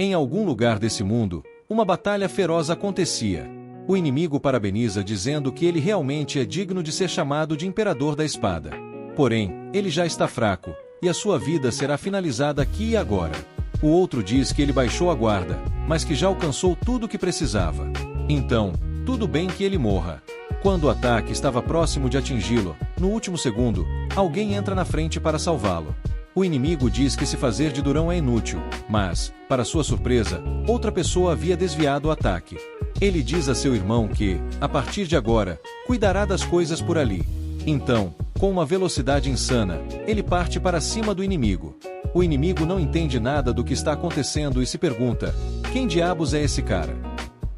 Em algum lugar desse mundo, uma batalha feroz acontecia. O inimigo parabeniza dizendo que ele realmente é digno de ser chamado de Imperador da Espada. Porém, ele já está fraco, e a sua vida será finalizada aqui e agora. O outro diz que ele baixou a guarda, mas que já alcançou tudo o que precisava. Então, tudo bem que ele morra. Quando o ataque estava próximo de atingi-lo, no último segundo, alguém entra na frente para salvá-lo. O inimigo diz que se fazer de durão é inútil, mas, para sua surpresa, outra pessoa havia desviado o ataque. Ele diz a seu irmão que, a partir de agora, cuidará das coisas por ali. Então, com uma velocidade insana, ele parte para cima do inimigo. O inimigo não entende nada do que está acontecendo e se pergunta: quem diabos é esse cara?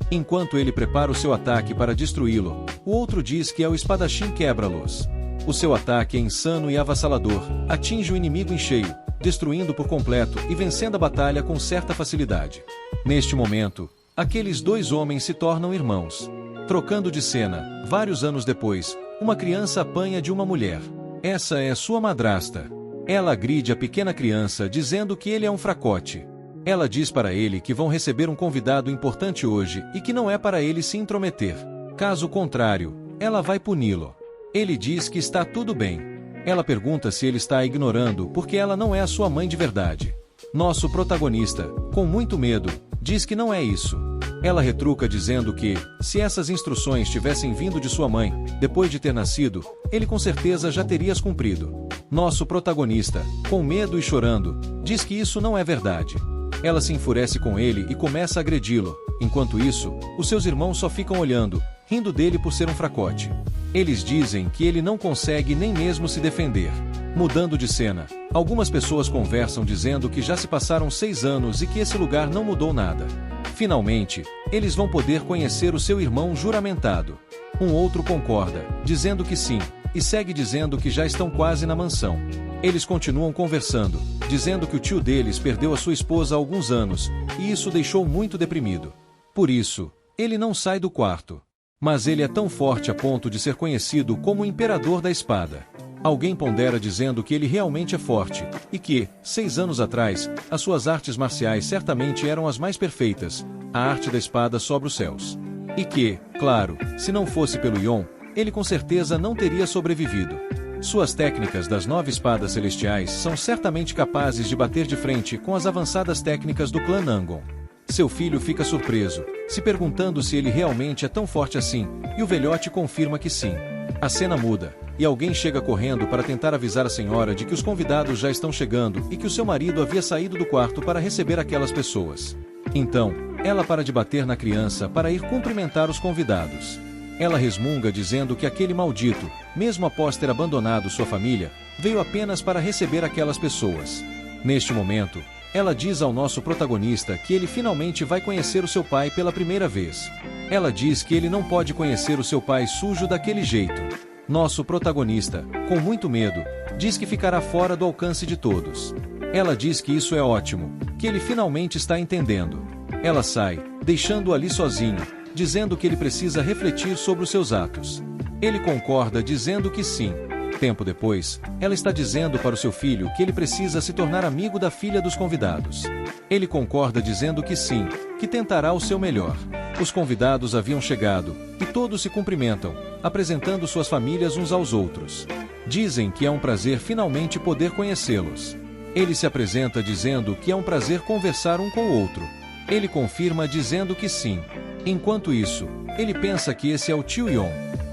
Enquanto ele prepara o seu ataque para destruí-lo, o outro diz que é o espadachim quebra-luz. O seu ataque é insano e avassalador, atinge o inimigo em cheio, destruindo por completo e vencendo a batalha com certa facilidade. Neste momento, aqueles dois homens se tornam irmãos. Trocando de cena, vários anos depois, uma criança apanha de uma mulher. Essa é sua madrasta. Ela agride a pequena criança dizendo que ele é um fracote. Ela diz para ele que vão receber um convidado importante hoje e que não é para ele se intrometer. Caso contrário, ela vai puni-lo. Ele diz que está tudo bem. Ela pergunta se ele está a ignorando porque ela não é a sua mãe de verdade. Nosso protagonista, com muito medo, diz que não é isso. Ela retruca dizendo que, se essas instruções tivessem vindo de sua mãe, depois de ter nascido, ele com certeza já teria as cumprido. Nosso protagonista, com medo e chorando, diz que isso não é verdade. Ela se enfurece com ele e começa a agredi-lo. Enquanto isso, os seus irmãos só ficam olhando, rindo dele por ser um fracote. Eles dizem que ele não consegue nem mesmo se defender. Mudando de cena, algumas pessoas conversam dizendo que já se passaram 6 anos e que esse lugar não mudou nada. Finalmente, eles vão poder conhecer o seu irmão juramentado. Um outro concorda, dizendo que sim, e segue dizendo que já estão quase na mansão. Eles continuam conversando, dizendo que o tio deles perdeu a sua esposa há alguns anos, e isso o deixou muito deprimido. Por isso, ele não sai do quarto. Mas ele é tão forte a ponto de ser conhecido como o Imperador da Espada. Alguém pondera dizendo que ele realmente é forte, e que, 6 anos atrás, as suas artes marciais certamente eram as mais perfeitas, a arte da espada sobre os céus. E que, claro, se não fosse pelo Yon, ele com certeza não teria sobrevivido. Suas técnicas das 9 espadas celestiais são certamente capazes de bater de frente com as avançadas técnicas do clã Nangon. Seu filho fica surpreso, se perguntando se ele realmente é tão forte assim, e o velhote confirma que sim. A cena muda, e alguém chega correndo para tentar avisar a senhora de que os convidados já estão chegando e que o seu marido havia saído do quarto para receber aquelas pessoas. Então, ela para de bater na criança para ir cumprimentar os convidados. Ela resmunga dizendo que aquele maldito, mesmo após ter abandonado sua família, veio apenas para receber aquelas pessoas. Neste momento, ela diz ao nosso protagonista que ele finalmente vai conhecer o seu pai pela primeira vez. Ela diz que ele não pode conhecer o seu pai sujo daquele jeito. Nosso protagonista, com muito medo, diz que ficará fora do alcance de todos. Ela diz que isso é ótimo, que ele finalmente está entendendo. Ela sai, deixando-o ali sozinho, dizendo que ele precisa refletir sobre os seus atos. Ele concorda dizendo que sim. Tempo depois, ela está dizendo para o seu filho que ele precisa se tornar amigo da filha dos convidados. Ele concorda dizendo que sim, que tentará o seu melhor. Os convidados haviam chegado, e todos se cumprimentam, apresentando suas famílias uns aos outros. Dizem que é um prazer finalmente poder conhecê-los. Ele se apresenta dizendo que é um prazer conversar um com o outro. Ele confirma dizendo que sim. Enquanto isso, ele pensa que esse é o tio Yon.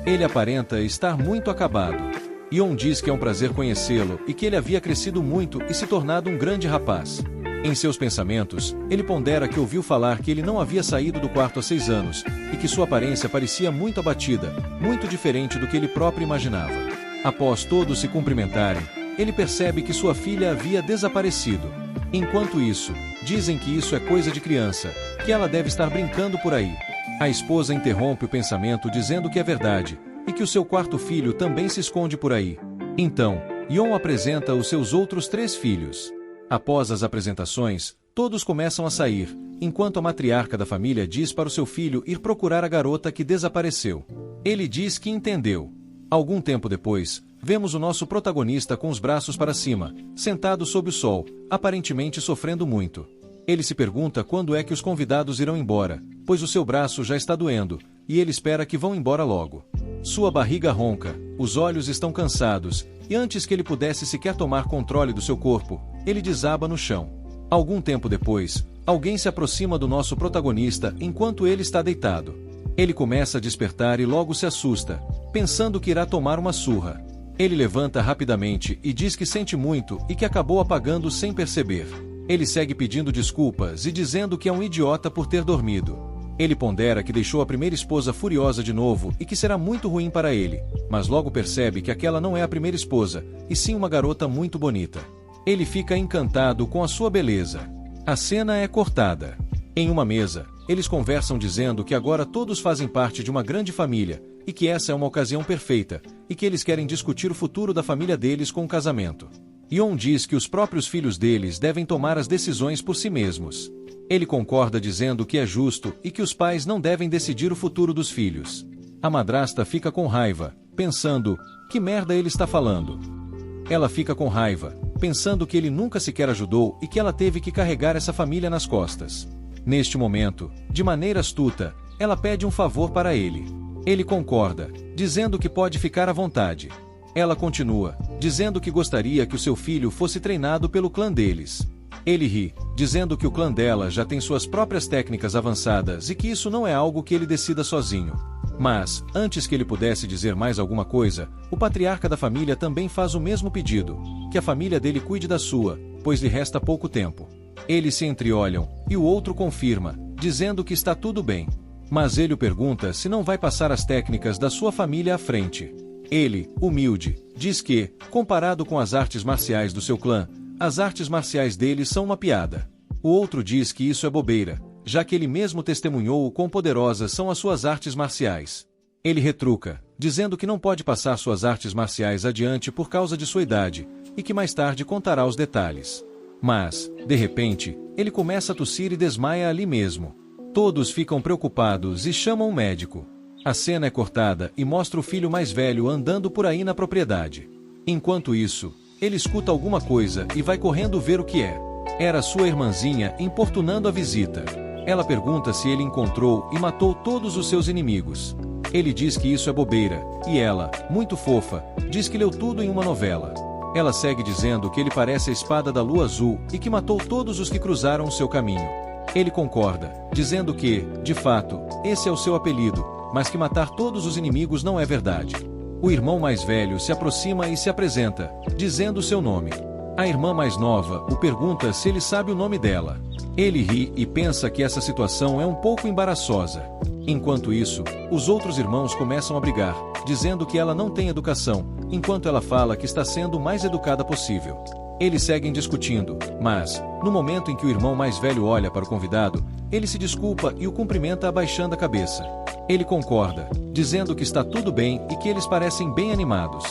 Ele aparenta estar muito acabado. Yon diz que é um prazer conhecê-lo e que ele havia crescido muito e se tornado um grande rapaz. Em seus pensamentos, ele pondera que ouviu falar que ele não havia saído do quarto há 6 anos e que sua aparência parecia muito abatida, muito diferente do que ele próprio imaginava. Após todos se cumprimentarem, ele percebe que sua filha havia desaparecido. Enquanto isso, dizem que isso é coisa de criança, que ela deve estar brincando por aí. A esposa interrompe o pensamento dizendo que é verdade, e que o seu quarto filho também se esconde por aí. Então, Yon apresenta os seus outros 3 filhos. Após as apresentações, todos começam a sair, enquanto a matriarca da família diz para o seu filho ir procurar a garota que desapareceu. Ele diz que entendeu. Algum tempo depois, vemos o nosso protagonista com os braços para cima, sentado sob o sol, aparentemente sofrendo muito. Ele se pergunta quando é que os convidados irão embora, pois o seu braço já está doendo, e ele espera que vão embora logo. Sua barriga ronca, os olhos estão cansados, e antes que ele pudesse sequer tomar controle do seu corpo, ele desaba no chão. Algum tempo depois, alguém se aproxima do nosso protagonista enquanto ele está deitado. Ele começa a despertar e logo se assusta, pensando que irá tomar uma surra. Ele levanta rapidamente e diz que sente muito e que acabou apagando sem perceber. Ele segue pedindo desculpas e dizendo que é um idiota por ter dormido. Ele pondera que deixou a primeira esposa furiosa de novo e que será muito ruim para ele, mas logo percebe que aquela não é a primeira esposa, e sim uma garota muito bonita. Ele fica encantado com a sua beleza. A cena é cortada. Em uma mesa, eles conversam dizendo que agora todos fazem parte de uma grande família, e que essa é uma ocasião perfeita, e que eles querem discutir o futuro da família deles com o casamento. Yon diz que os próprios filhos deles devem tomar as decisões por si mesmos. Ele concorda dizendo que é justo e que os pais não devem decidir o futuro dos filhos. A madrasta fica com raiva, pensando, que merda ele está falando? Ela fica com raiva, pensando que ele nunca sequer ajudou e que ela teve que carregar essa família nas costas. Neste momento, de maneira astuta, ela pede um favor para ele. Ele concorda, dizendo que pode ficar à vontade. Ela continua, dizendo que gostaria que o seu filho fosse treinado pelo clã deles. Ele ri, dizendo que o clã dela já tem suas próprias técnicas avançadas e que isso não é algo que ele decida sozinho. Mas, antes que ele pudesse dizer mais alguma coisa, o patriarca da família também faz o mesmo pedido, que a família dele cuide da sua, pois lhe resta pouco tempo. Eles se entreolham, e o outro confirma, dizendo que está tudo bem. Mas ele o pergunta se não vai passar as técnicas da sua família à frente. Ele, humilde, diz que, comparado com as artes marciais do seu clã, as artes marciais deles são uma piada. O outro diz que isso é bobeira, já que ele mesmo testemunhou o quão poderosas são as suas artes marciais. Ele retruca, dizendo que não pode passar suas artes marciais adiante por causa de sua idade, e que mais tarde contará os detalhes. Mas, de repente, ele começa a tossir e desmaia ali mesmo. Todos ficam preocupados e chamam um médico. A cena é cortada e mostra o filho mais velho andando por aí na propriedade. Enquanto isso, ele escuta alguma coisa e vai correndo ver o que é. Era sua irmãzinha importunando a visita. Ela pergunta se ele encontrou e matou todos os seus inimigos. Ele diz que isso é bobeira, e ela, muito fofa, diz que leu tudo em uma novela. Ela segue dizendo que ele parece a espada da lua azul e que matou todos os que cruzaram o seu caminho. Ele concorda, dizendo que, de fato, esse é o seu apelido, mas que matar todos os inimigos não é verdade. O irmão mais velho se aproxima e se apresenta, dizendo seu nome. A irmã mais nova o pergunta se ele sabe o nome dela. Ele ri e pensa que essa situação é um pouco embaraçosa. Enquanto isso, os outros irmãos começam a brigar, dizendo que ela não tem educação, enquanto ela fala que está sendo o mais educada possível. Eles seguem discutindo, mas, no momento em que o irmão mais velho olha para o convidado, ele se desculpa e o cumprimenta abaixando a cabeça. Ele concorda, dizendo que está tudo bem e que eles parecem bem animados.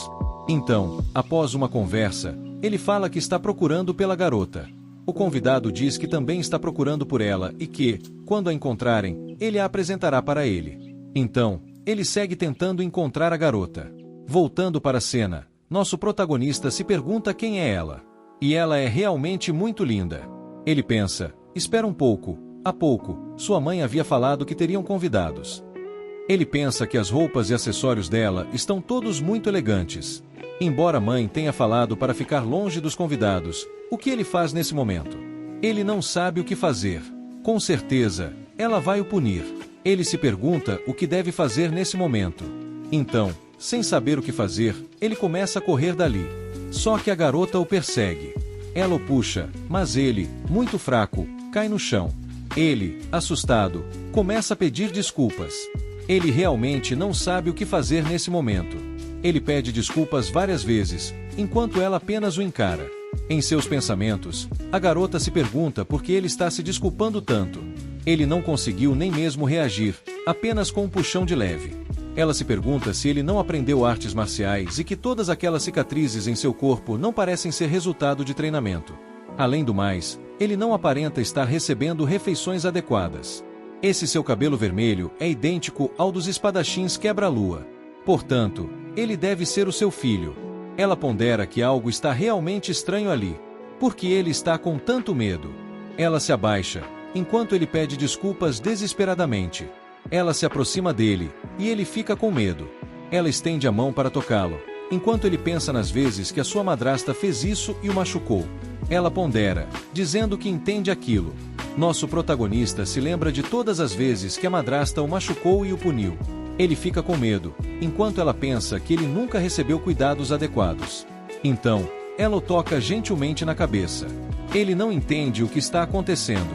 Então, após uma conversa, ele fala que está procurando pela garota. O convidado diz que também está procurando por ela e que, quando a encontrarem, ele a apresentará para ele. Então, ele segue tentando encontrar a garota. Voltando para a cena, nosso protagonista se pergunta quem é ela. E ela é realmente muito linda. Ele pensa, espera um pouco, há pouco, sua mãe havia falado que teriam convidados. Ele pensa que as roupas e acessórios dela estão todos muito elegantes. Embora a mãe tenha falado para ficar longe dos convidados, o que ele faz nesse momento? Ele não sabe o que fazer. Com certeza, ela vai o punir. Ele se pergunta o que deve fazer nesse momento. Então, sem saber o que fazer, ele começa a correr dali. Só que a garota o persegue. Ela o puxa, mas ele, muito fraco, cai no chão. Ele, assustado, começa a pedir desculpas. Ele realmente não sabe o que fazer nesse momento. Ele pede desculpas várias vezes, enquanto ela apenas o encara. Em seus pensamentos, a garota se pergunta por que ele está se desculpando tanto. Ele não conseguiu nem mesmo reagir, apenas com um puxão de leve. Ela se pergunta se ele não aprendeu artes marciais e que todas aquelas cicatrizes em seu corpo não parecem ser resultado de treinamento. Além do mais, ele não aparenta estar recebendo refeições adequadas. Esse seu cabelo vermelho é idêntico ao dos espadachins quebra-lua. Portanto, ele deve ser o seu filho. Ela pondera que algo está realmente estranho ali. Por que ele está com tanto medo? Ela se abaixa, enquanto ele pede desculpas desesperadamente. Ela se aproxima dele, e ele fica com medo. Ela estende a mão para tocá-lo, enquanto ele pensa nas vezes que a sua madrasta fez isso e o machucou. Ela pondera, dizendo que entende aquilo. Nosso protagonista se lembra de todas as vezes que a madrasta o machucou e o puniu. Ele fica com medo, enquanto ela pensa que ele nunca recebeu cuidados adequados. Então, ela o toca gentilmente na cabeça. Ele não entende o que está acontecendo.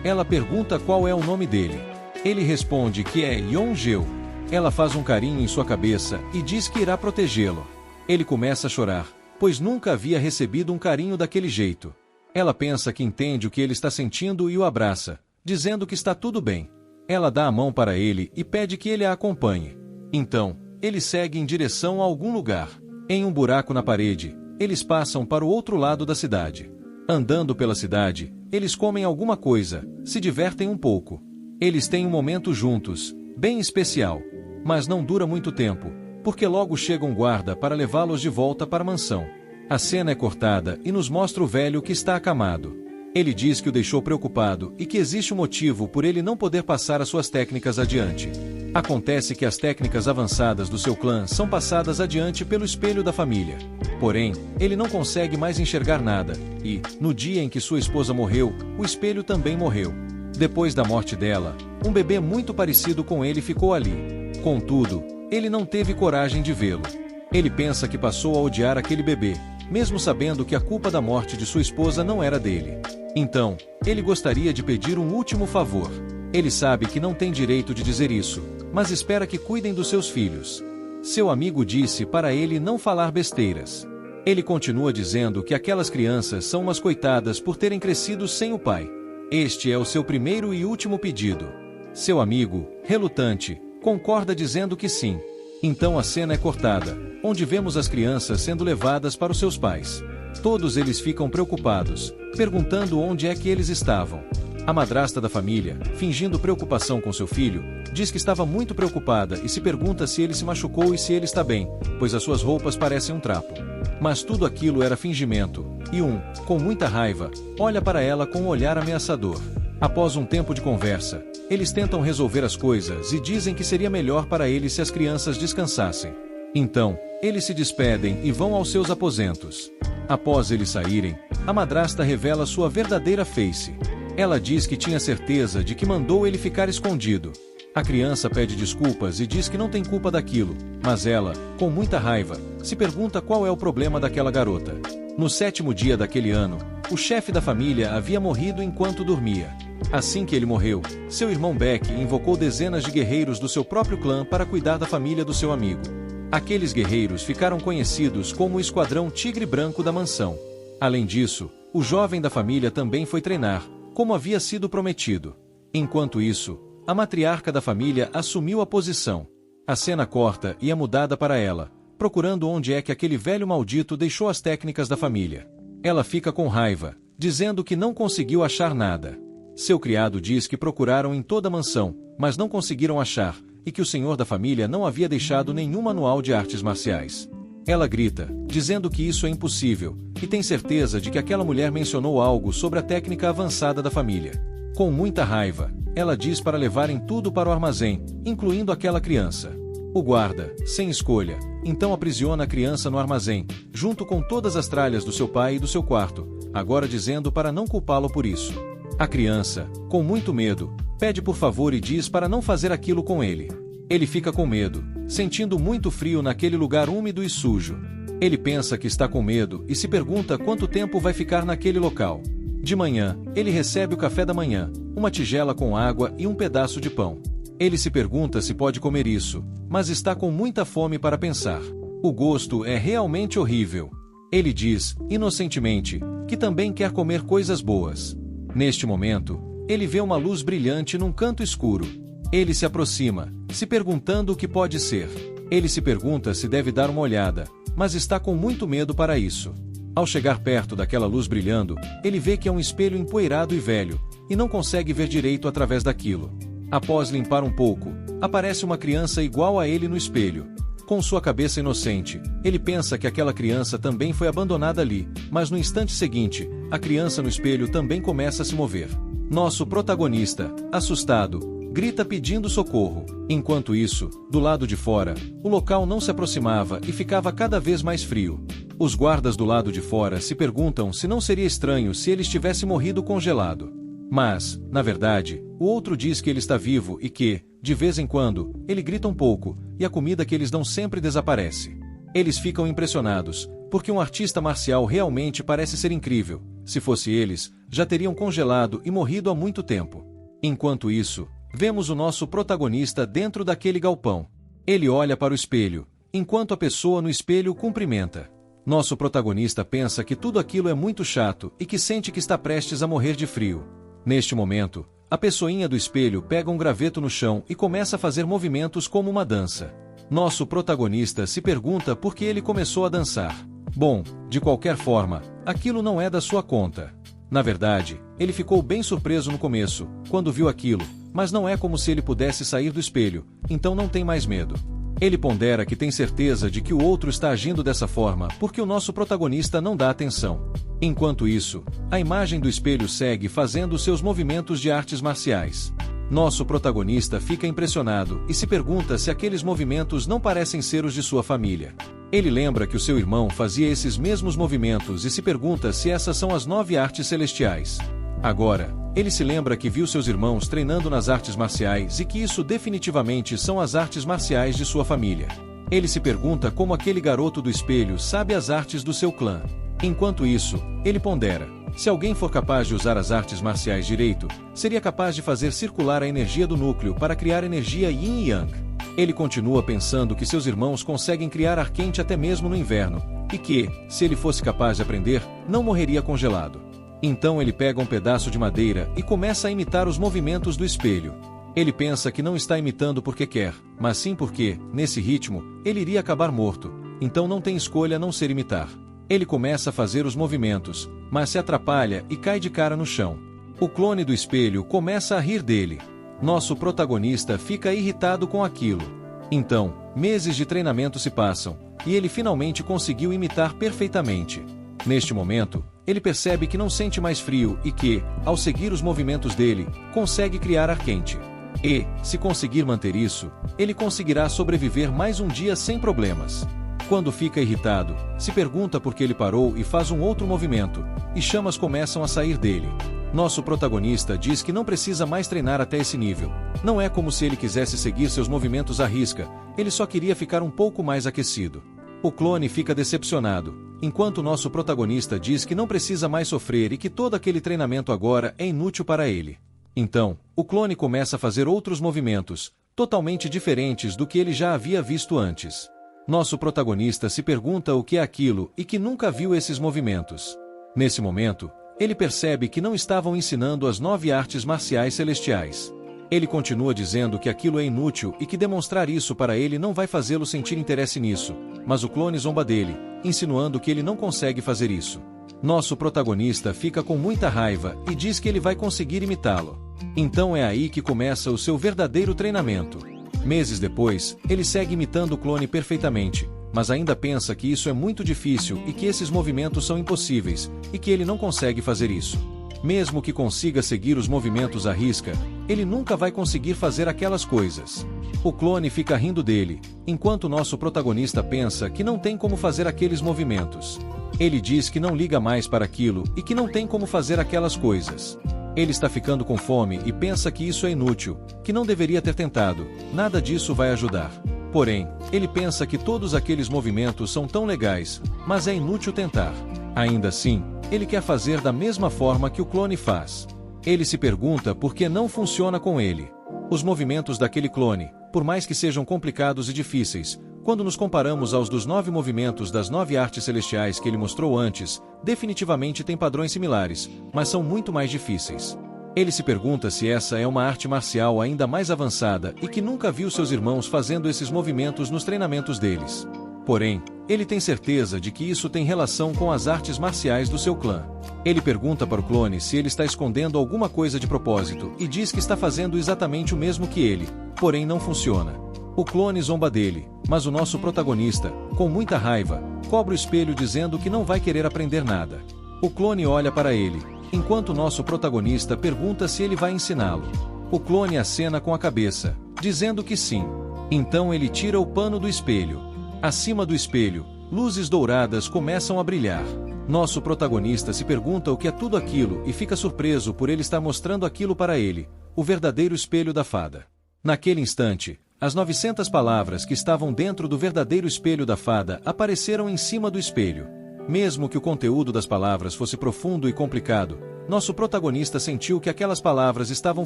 Ela pergunta qual é o nome dele. Ele responde que é Yeon-geo. Ela faz um carinho em sua cabeça e diz que irá protegê-lo. Ele começa a chorar, pois nunca havia recebido um carinho daquele jeito. Ela pensa que entende o que ele está sentindo e o abraça, dizendo que está tudo bem. Ela dá a mão para ele e pede que ele a acompanhe. Então, ele segue em direção a algum lugar. Em um buraco na parede, eles passam para o outro lado da cidade. Andando pela cidade, eles comem alguma coisa, se divertem um pouco. Eles têm um momento juntos, bem especial. Mas não dura muito tempo, porque logo chega um guarda para levá-los de volta para a mansão. A cena é cortada e nos mostra o velho que está acamado. Ele diz que o deixou preocupado e que existe um motivo por ele não poder passar as suas técnicas adiante. Acontece que as técnicas avançadas do seu clã são passadas adiante pelo espelho da família. Porém, ele não consegue mais enxergar nada, e, no dia em que sua esposa morreu, o espelho também morreu. Depois da morte dela, um bebê muito parecido com ele ficou ali. Contudo, ele não teve coragem de vê-lo. Ele pensa que passou a odiar aquele bebê, mesmo sabendo que a culpa da morte de sua esposa não era dele. Então, ele gostaria de pedir um último favor. Ele sabe que não tem direito de dizer isso, mas espera que cuidem dos seus filhos. Seu amigo disse para ele não falar besteiras. Ele continua dizendo que aquelas crianças são umas coitadas por terem crescido sem o pai. Este é o seu primeiro e último pedido. Seu amigo, relutante, concorda dizendo que sim. Então a cena é cortada, onde vemos as crianças sendo levadas para os seus pais. Todos eles ficam preocupados, perguntando onde é que eles estavam. A madrasta da família, fingindo preocupação com seu filho, diz que estava muito preocupada e se pergunta se ele se machucou e se ele está bem, pois as suas roupas parecem um trapo. Mas tudo aquilo era fingimento, e com muita raiva, olha para ela com um olhar ameaçador. Após um tempo de conversa, eles tentam resolver as coisas e dizem que seria melhor para eles se as crianças descansassem. Então, eles se despedem e vão aos seus aposentos. Após eles saírem, a madrasta revela sua verdadeira face. Ela diz que tinha certeza de que mandou ele ficar escondido. A criança pede desculpas e diz que não tem culpa daquilo, mas ela, com muita raiva, se pergunta qual é o problema daquela garota. No 7º dia daquele ano, o chefe da família havia morrido enquanto dormia. Assim que ele morreu, seu irmão Beck invocou dezenas de guerreiros do seu próprio clã para cuidar da família do seu amigo. Aqueles guerreiros ficaram conhecidos como o Esquadrão Tigre Branco da mansão. Além disso, o jovem da família também foi treinar, como havia sido prometido. Enquanto isso, a matriarca da família assumiu a posição. A cena corta e é mudada para ela, procurando onde é que aquele velho maldito deixou as técnicas da família. Ela fica com raiva, dizendo que não conseguiu achar nada. Seu criado diz que procuraram em toda a mansão, mas não conseguiram achar, e que o senhor da família não havia deixado nenhum manual de artes marciais. Ela grita, dizendo que isso é impossível, e tem certeza de que aquela mulher mencionou algo sobre a técnica avançada da família. Com muita raiva, ela diz para levarem tudo para o armazém, incluindo aquela criança. O guarda, sem escolha, então aprisiona a criança no armazém, junto com todas as tralhas do seu pai e do seu quarto, agora dizendo para não culpá-lo por isso. A criança, com muito medo, pede por favor e diz para não fazer aquilo com ele. Ele fica com medo, sentindo muito frio naquele lugar úmido e sujo. Ele pensa que está com medo e se pergunta quanto tempo vai ficar naquele local. De manhã, ele recebe o café da manhã, uma tigela com água e um pedaço de pão. Ele se pergunta se pode comer isso, mas está com muita fome para pensar. O gosto é realmente horrível. Ele diz, inocentemente, que também quer comer coisas boas. Neste momento, ele vê uma luz brilhante num canto escuro. Ele se aproxima, se perguntando o que pode ser. Ele se pergunta se deve dar uma olhada, mas está com muito medo para isso. Ao chegar perto daquela luz brilhando, ele vê que é um espelho empoeirado e velho, e não consegue ver direito através daquilo. Após limpar um pouco, aparece uma criança igual a ele no espelho. Com sua cabeça inocente, ele pensa que aquela criança também foi abandonada ali, mas no instante seguinte, a criança no espelho também começa a se mover. Nosso protagonista, assustado, grita pedindo socorro. Enquanto isso, do lado de fora, o local não se aproximava e ficava cada vez mais frio. Os guardas do lado de fora se perguntam se não seria estranho se ele estivesse morrido congelado. Mas, na verdade, o outro diz que ele está vivo e que, de vez em quando, ele grita um pouco, e a comida que eles dão sempre desaparece. Eles ficam impressionados, porque um artista marcial realmente parece ser incrível. Se fosse eles, já teriam congelado e morrido há muito tempo. Enquanto isso, vemos o nosso protagonista dentro daquele galpão. Ele olha para o espelho, enquanto a pessoa no espelho o cumprimenta. Nosso protagonista pensa que tudo aquilo é muito chato e que sente que está prestes a morrer de frio. Neste momento, a pessoinha do espelho pega um graveto no chão e começa a fazer movimentos como uma dança. Nosso protagonista se pergunta por que ele começou a dançar. Bom, de qualquer forma, aquilo não é da sua conta. Na verdade, ele ficou bem surpreso no começo, quando viu aquilo, mas não é como se ele pudesse sair do espelho, então não tem mais medo. Ele pondera que tem certeza de que o outro está agindo dessa forma porque o nosso protagonista não dá atenção. Enquanto isso, a imagem do espelho segue fazendo seus movimentos de artes marciais. Nosso protagonista fica impressionado e se pergunta se aqueles movimentos não parecem ser os de sua família. Ele lembra que o seu irmão fazia esses mesmos movimentos e se pergunta se essas são as 9 artes celestiais. Agora, ele se lembra que viu seus irmãos treinando nas artes marciais e que isso definitivamente são as artes marciais de sua família. Ele se pergunta como aquele garoto do espelho sabe as artes do seu clã. Enquanto isso, ele pondera: se alguém for capaz de usar as artes marciais direito, seria capaz de fazer circular a energia do núcleo para criar energia Yin e Yang. Ele continua pensando que seus irmãos conseguem criar ar quente até mesmo no inverno, e que, se ele fosse capaz de aprender, não morreria congelado. Então ele pega um pedaço de madeira e começa a imitar os movimentos do espelho. Ele pensa que não está imitando porque quer, mas sim porque, nesse ritmo, ele iria acabar morto, então não tem escolha a não ser imitar. Ele começa a fazer os movimentos, mas se atrapalha e cai de cara no chão. O clone do espelho começa a rir dele. Nosso protagonista fica irritado com aquilo. Então, meses de treinamento se passam, e ele finalmente conseguiu imitar perfeitamente. Neste momento, ele percebe que não sente mais frio e que, ao seguir os movimentos dele, consegue criar ar quente. E, se conseguir manter isso, ele conseguirá sobreviver mais um dia sem problemas. Quando fica irritado, se pergunta por que ele parou e faz um outro movimento, e chamas começam a sair dele. Nosso protagonista diz que não precisa mais treinar até esse nível. Não é como se ele quisesse seguir seus movimentos à risca, ele só queria ficar um pouco mais aquecido. O clone fica decepcionado, enquanto nosso protagonista diz que não precisa mais sofrer e que todo aquele treinamento agora é inútil para ele. Então, o clone começa a fazer outros movimentos, totalmente diferentes do que ele já havia visto antes. Nosso protagonista se pergunta o que é aquilo e que nunca viu esses movimentos. Nesse momento, ele percebe que não estavam ensinando as 9 artes marciais celestiais. Ele continua dizendo que aquilo é inútil e que demonstrar isso para ele não vai fazê-lo sentir interesse nisso, mas o clone zomba dele, insinuando que ele não consegue fazer isso. Nosso protagonista fica com muita raiva e diz que ele vai conseguir imitá-lo. Então é aí que começa o seu verdadeiro treinamento. Meses depois, ele segue imitando o clone perfeitamente, mas ainda pensa que isso é muito difícil e que esses movimentos são impossíveis, e que ele não consegue fazer isso. Mesmo que consiga seguir os movimentos à risca, ele nunca vai conseguir fazer aquelas coisas. O clone fica rindo dele, enquanto nosso protagonista pensa que não tem como fazer aqueles movimentos. Ele diz que não liga mais para aquilo e que não tem como fazer aquelas coisas. Ele está ficando com fome e pensa que isso é inútil, que não deveria ter tentado, nada disso vai ajudar. Porém, ele pensa que todos aqueles movimentos são tão legais, mas é inútil tentar. Ainda assim, ele quer fazer da mesma forma que o clone faz. Ele se pergunta por que não funciona com ele. Os movimentos daquele clone, por mais que sejam complicados e difíceis, quando nos comparamos aos dos 9 movimentos das 9 artes celestiais que ele mostrou antes, definitivamente têm padrões similares, mas são muito mais difíceis. Ele se pergunta se essa é uma arte marcial ainda mais avançada e que nunca viu seus irmãos fazendo esses movimentos nos treinamentos deles. Porém, ele tem certeza de que isso tem relação com as artes marciais do seu clã. Ele pergunta para o clone se ele está escondendo alguma coisa de propósito e diz que está fazendo exatamente o mesmo que ele, porém não funciona. O clone zomba dele, mas o nosso protagonista, com muita raiva, cobra o espelho dizendo que não vai querer aprender nada. O clone olha para ele, enquanto o nosso protagonista pergunta se ele vai ensiná-lo. O clone acena com a cabeça, dizendo que sim. Então ele tira o pano do espelho. Acima do espelho, luzes douradas começam a brilhar. Nosso protagonista se pergunta o que é tudo aquilo e fica surpreso por ele estar mostrando aquilo para ele, o verdadeiro espelho da fada. Naquele instante, as 900 palavras que estavam dentro do verdadeiro espelho da fada apareceram em cima do espelho. Mesmo que o conteúdo das palavras fosse profundo e complicado, nosso protagonista sentiu que aquelas palavras estavam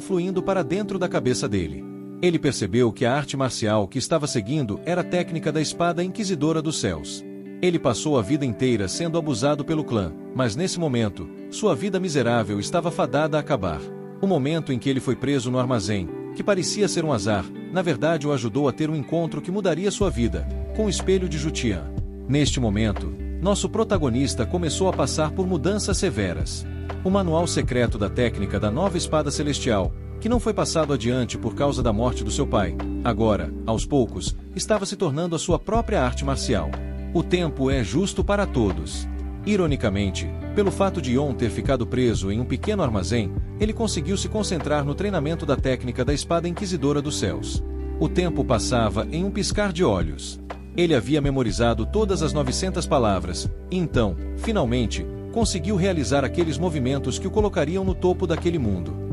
fluindo para dentro da cabeça dele. Ele percebeu que a arte marcial que estava seguindo era a técnica da espada inquisidora dos céus. Ele passou a vida inteira sendo abusado pelo clã, mas nesse momento, sua vida miserável estava fadada a acabar. O momento em que ele foi preso no armazém, que parecia ser um azar, na verdade o ajudou a ter um encontro que mudaria sua vida, com o espelho de Jutian. Neste momento, nosso protagonista começou a passar por mudanças severas. O manual secreto da técnica da nova espada celestial, que não foi passado adiante por causa da morte do seu pai, agora, aos poucos, estava se tornando a sua própria arte marcial. O tempo é justo para todos. Ironicamente, pelo fato de Yon ter ficado preso em um pequeno armazém, ele conseguiu se concentrar no treinamento da técnica da espada inquisidora dos céus. O tempo passava em um piscar de olhos. Ele havia memorizado todas as 900 palavras, e então, finalmente, conseguiu realizar aqueles movimentos que o colocariam no topo daquele mundo.